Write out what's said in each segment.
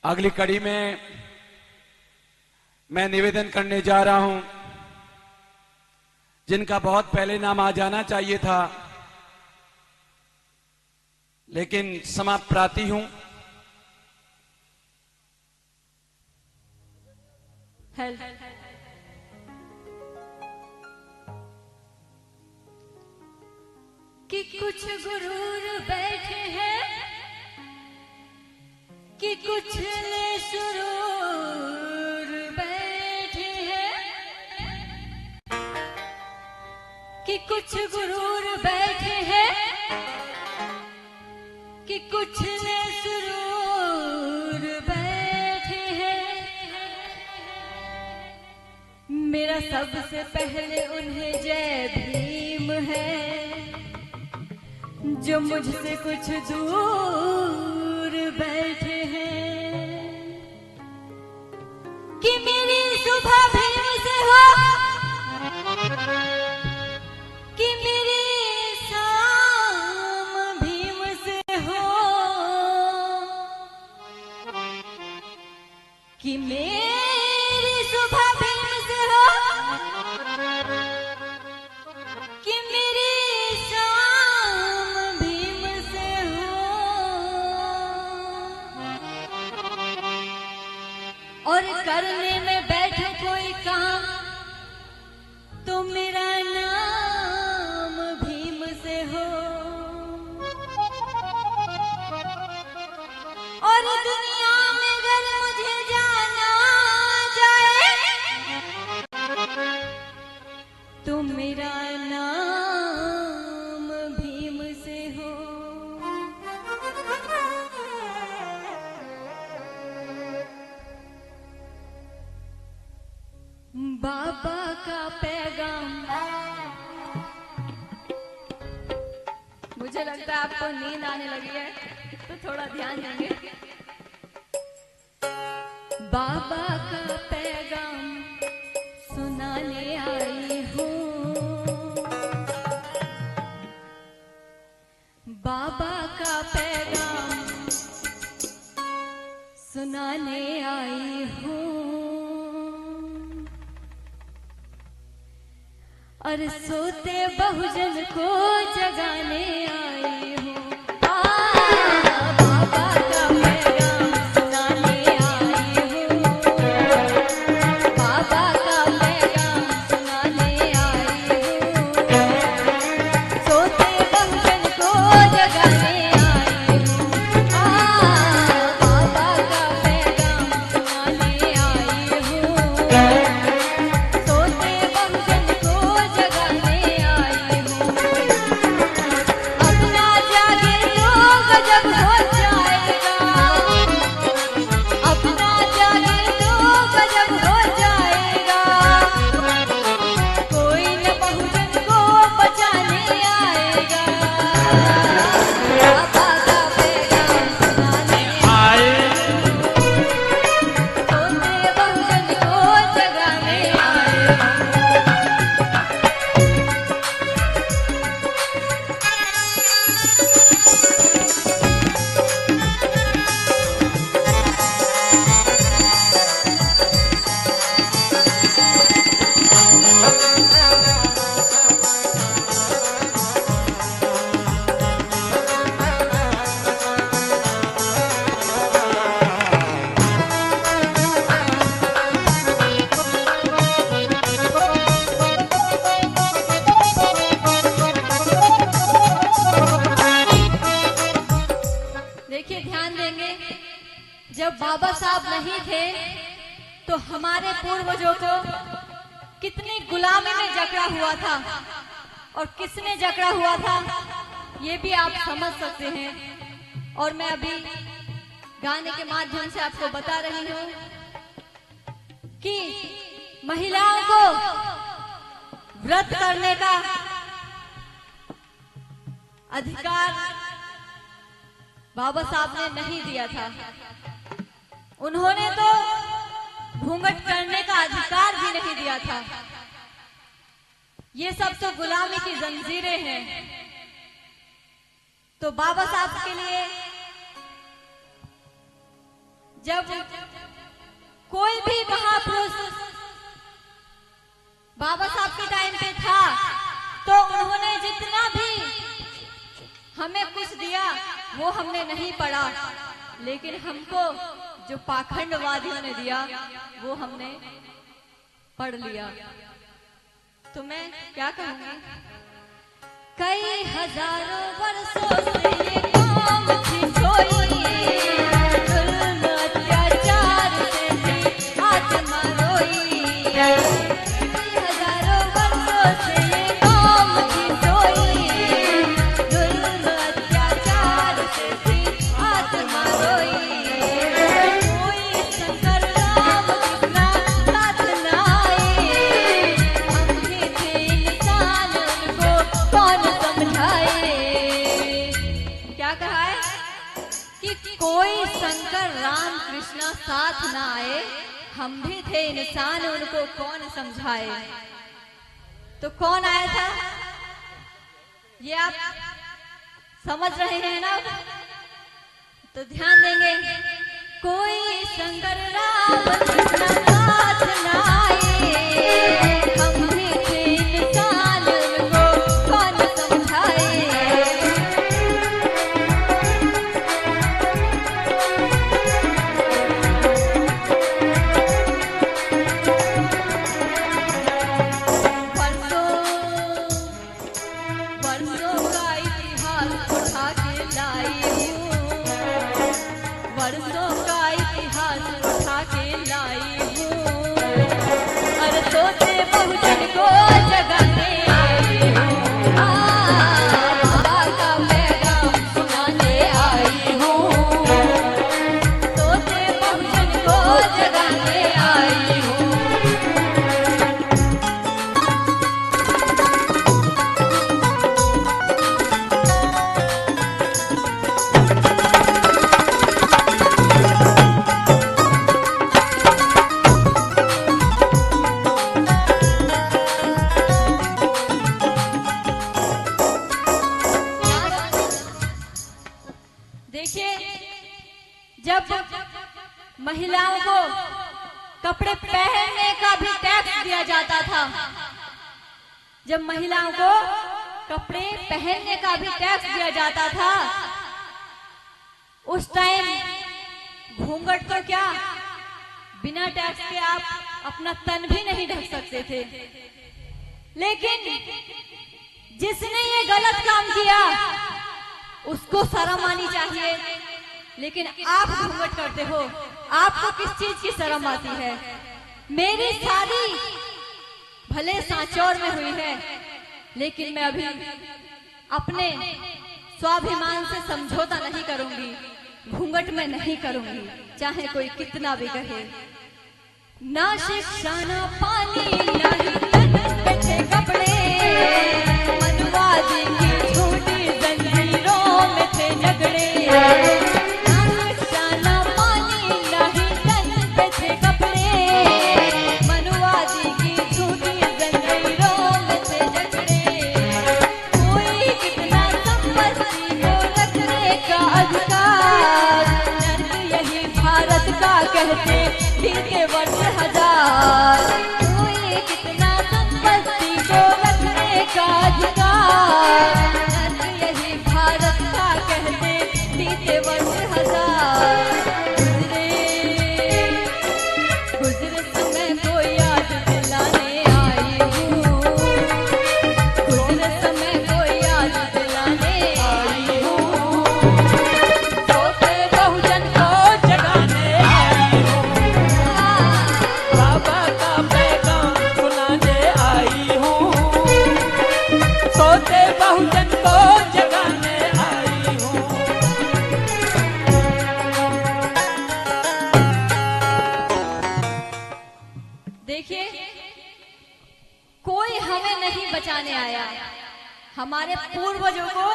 अगली कड़ी में मैं निवेदन करने जा रहा हूं, जिनका बहुत पहले नाम आ जाना चाहिए था, लेकिन समाप्त प्रार्थी हूं। कि कुछ गुरूर बैठे हैं, कि कुछ ले सुरूर बैठे हैं, कि कुछ गुरूर बैठे हैं, कि कुछ ले सुरूर बैठे हैं। मेरा सबसे पहले उन्हें जय भीम है, जो मुझसे कुछ दूर बैठे हैं। कि मेरी सुबह भीम से हो, कि मेरी शाम भीम से हो, कि मेरी सुबह भीम से हो, कि मेरी शाम भीम से हो। और करने में बैठो कोई काम तो मेरा नाम भीम से हो। और दुनिया में अगर मुझे जाना जाए तो मेरा नाम भीम से हो। बाबा का पैगाम, मुझे लगता है आपको नींद आने लगी है, तो थोड़ा ध्यान देंगे। बाबा का पैगाम सुनाने आई हूँ, बाबा का पैगाम सुनाने आई हूँ। और सोते बहुजन को जगाने आई हूँ। बाबा का पैगाम सुनाने आई हूँ, बाबा का पैगाम सुनाने आई हूँ। सोते बहुजन को जगाने आई हूँ। बाबा का पैगाम सुनाने आई हूँ। सोते बहुजन को जगाने आई हूँ। अपना जागे तो गजब हो जाएगा, अपना जागे तो गजब हो जाएगा। कोई न बहुजन को बचाने आएगा। बाबा का पैगाम सुनाने आए, सोते बहुजन को जगाने आए। देखिए, ध्यान देंगे, जब बाबा साहब नहीं थे तो हमारे पूर्वजों को कितनी गुलामी में जकड़ा हुआ था, और किसने जकड़ा हुआ था ये भी आप समझ सकते हैं। और मैं अभी गाने के माध्यम से आपको बता रही हूँ कि महिलाओं को व्रत करने का अधिकार बाबा साहब ने नहीं दिया था। उन्होंने तो घूंघट करने का अधिकार भी नहीं दिया था। ये सब तो गुलामी की जंजीरें हैं। तो बाबा साहब के लिए जब कोई भी महापुरुष बाबा साहब के टाइम पे था तो उन्होंने जितना भी हमें कुछ दिया वो हमने नहीं पढ़ा, लेकिन हमको जो पाखंडवादियों ने दिया वो हमने पढ़ लिया। तो मैं क्या कहूंगी, कई हजारों वर्षों से ये काम थी सोई, जुल्म अत्याचार से थी आत्मा रोई। कई हजारों वर्षों से ये काम थी सोई, जुल्म अत्याचार से थी आत्मा रोई। कोई शंकर राम कितना साथ न आए, हम भी थे इंसान उनको कौन समझाए। क्या कहा है कि कोई शंकर राम कृष्ण साथ ना आए, हम भी थे इंसान उनको कौन समझाए। तो कौन आया था ये आप समझ रहे हैं ना? तो ध्यान देंगे, कोई शंकर राम कृष्ण साथ ना आए, हम भी थे इंसान उनको कौन समझाए। वर्षों का इतिहास उठा के लाई हूँ, वर्षों का इतिहास उठा के लाई हूँ। अरे सोचे बहुजन को जगाने आई हूँ, बाबा का पैगाम सुनाने आई हूँ। सोचे बहुजन को जगाने आई हूँ। देखिए, जब महिलाओं को कपड़े पहनने का भी टैक्स दिया जाता था, जब महिलाओं को कपड़े पहनने का भी टैक्स दिया जाता था, उस टाइम घूंघट तो क्या, बिना टैक्स के आप अपना तन भी नहीं ढक सकते थे। लेकिन जिसने ये गलत काम किया उसको शर्म आनी चाहिए, लेकिन आप घूंघट करते हो, आपको किस चीज की शर्म आती है? मेरी शादी भले सांचौर में हुई है, लेकिन मैं अभी अपने स्वाभिमान से समझौता नहीं करूंगी, घूंघट में नहीं करूंगी, चाहे कोई कितना भी कहे। ना शिक्षा ना पानी ना ही तन पे थे कपड़े, मनुवादी की झूठी जंजीरों में थे झगड़े। ना शिक्षा ना पानी ना ही तन पे थे कपड़े, मनुवादी की झूठी जंजीरों में थे झगड़े। कोई कितना संपत्ति को रखने का अधिकार, नर्क यही भारत का कहते बीते वर्ष हजार। कोई कितना संपत्ति को रखने का अधिकार, नर्क यही भारत का कहते बीते वर्ष हजार। गुजरे समय को याद दिलाने आई हूँ, गुजरे समय को याद दिलाने आई हूँ। सोते बहुजन को जगाने आई हूँ, बाबा का पैगाम सुनाने आई हूँ, सोते बहुजन को जगाने आई हूँ। देखिए, कोई हमें नहीं बचाने आया, हमारे पूर्वजों को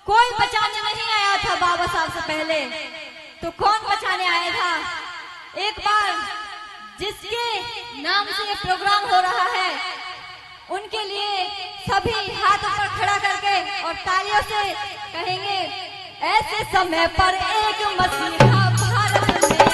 कोई बचाने नहीं आया था बाबा साहब से पहले। तो कौन बचाने आया था? एक बार जिसके नाम से ये प्रोग्राम हो रहा है, उनके लिए सभी हाथ ऊपर खड़ा करके और तालियों से कहेंगे, ऐसे समय पर एक मसीहा भारत में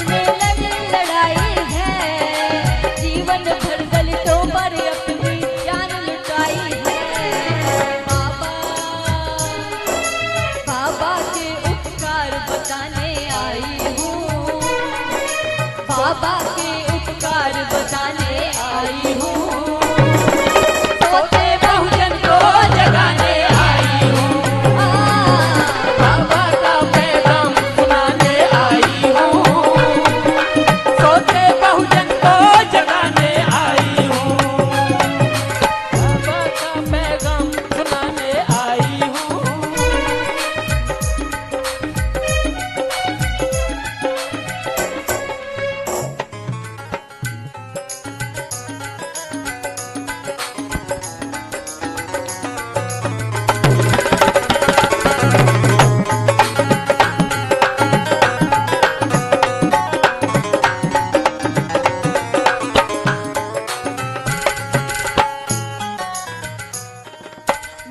में लड़ी लड़ाई है, जीवन भर दलितों पर अपनी जान लुटाई है। बाबा बाबा के उपकार बताने आई हूँ, बाबा के उपकार बताने आई हूँ। सोते बहुजन को जगाने आई हूँ, बाबा का पैगाम सुनाने आई हूँ। सोते बहुजन को जगाने आई हूँ, बाबा का पैगाम सुनाने आई हूँ।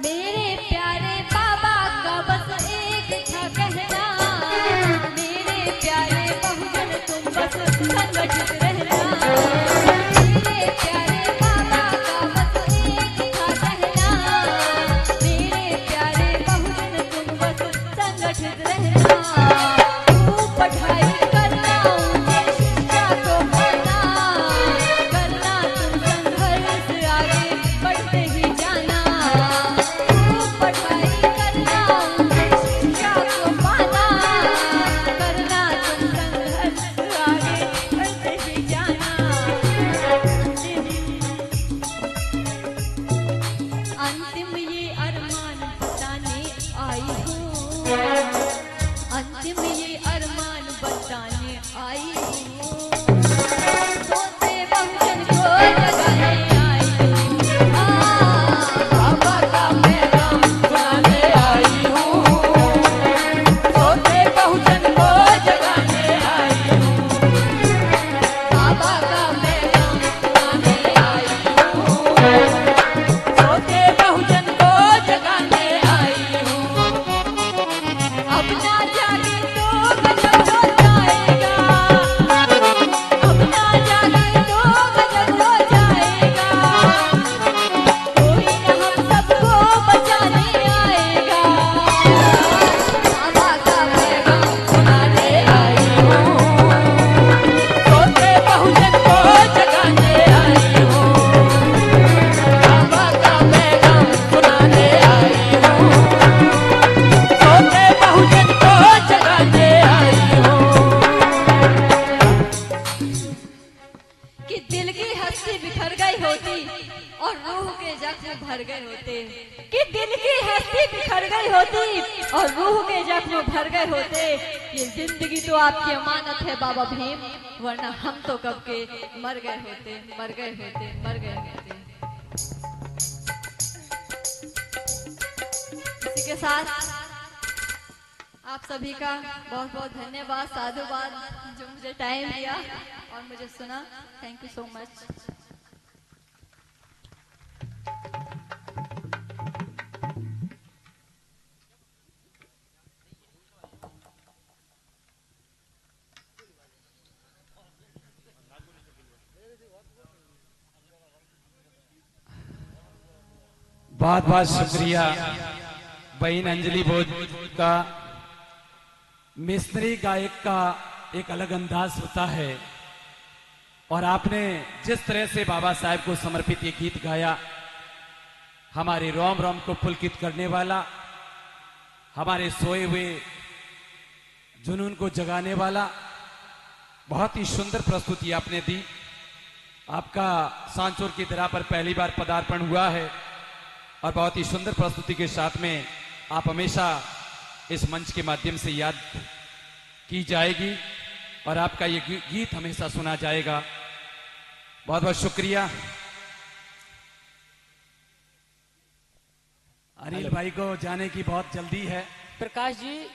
मेरे प्यारे बाबा का बस एक था कहना, मेरे प्यारे बहुजन तुम बस संगठित रहना। मेरे प्यारे बाबा का बस एक था कहना, मेरे प्यारे बहुजन तुम बस संगठित रहना। खूब पढ़ाई करना, ऊंची शिक्षा को पाना, करना तुम संघर्ष आगे बढ़ते ही जाना। खूब पढ़ाई करना, ऊंची शिक्षा को पाना, करना तुम संघर्ष आगे बढ़ते ही जाना। अंतिम ये अरमान बताने आई हूँ, अंतिम ये अरमान बताने आई हूँ। सोते बहुजन को जगाने आई हूँ, बाबा का पैगाम सुनाने आई हूँ, सोते बहुजन को जगाने आई हूँ। बाबा का पैगाम सुनाने आई हूँ, सोते बहुजन को जगाने आई हूँ। अब ना जागे तो गजब हो जाएगा, अब ना जागे तो गजब हो जाएगा। कोई न हम सबको बचाने आएगा, बाबा का पैगाम सुनाने आई हूँ, सोते बहुजन को जगाने आई हूँ। बाबा का पैगाम सुनाने आई हूँ, सोते बहुजन को जगाने आई हूँ। कि दिल की हस्ती बिखर गई होती और रूह के जख्म भर गए होते, कि दिल की हस्ती बिखर गई होती और रूह के जख्म भर गए होते। ये जिंदगी तो आपकी अमानत है बाबा भीम, वरना हम तो कब के मर गए होते, मर गए होते, मर गए होते। इसी के साथ आप सभी का बहुत बहुत धन्यवाद, साधुवाद, जो मुझे टाइम दिया और मुझे सुना। Thank you so much. बहुत बहुत शुक्रिया बहन अंजलि भोज का। मिस्त्री गायक का एक अलग अंदाज होता है और आपने जिस तरह से बाबा साहेब को समर्पित ये गीत गाया, हमारे रोम रोम को पुलकित करने वाला, हमारे सोए हुए जुनून को जगाने वाला, बहुत ही सुंदर प्रस्तुति आपने दी। आपका सांचौर की तरह पर पहली बार पदार्पण हुआ है और बहुत ही सुंदर प्रस्तुति के साथ में आप हमेशा इस मंच के माध्यम से याद की जाएगी और आपका ये गीत हमेशा सुना जाएगा। बहुत बहुत शुक्रिया। अनिल भाई को जाने की बहुत जल्दी है। प्रकाश जी,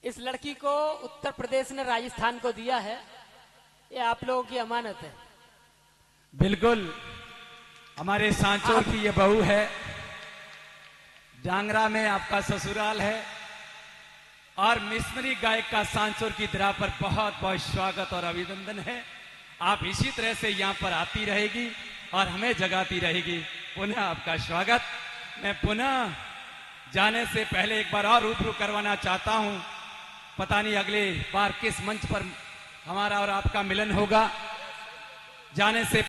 इस लड़की को उत्तर प्रदेश ने राजस्थान को दिया है, ये आप लोगों की अमानत है। बिल्कुल, हमारे सांचौर की ये बहू है, जांगरा में आपका ससुराल है और मिशनरी गायक का सांसुर की तरह पर बहुत बहुत स्वागत और अभिनंदन है। आप इसी तरह से यहाँ पर आती रहेगी और हमें जगाती रहेगी। पुनः आपका स्वागत। मैं पुनः जाने से पहले एक बार और रूबरू करवाना चाहता हूँ, पता नहीं अगले बार किस मंच पर हमारा और आपका मिलन होगा। जाने से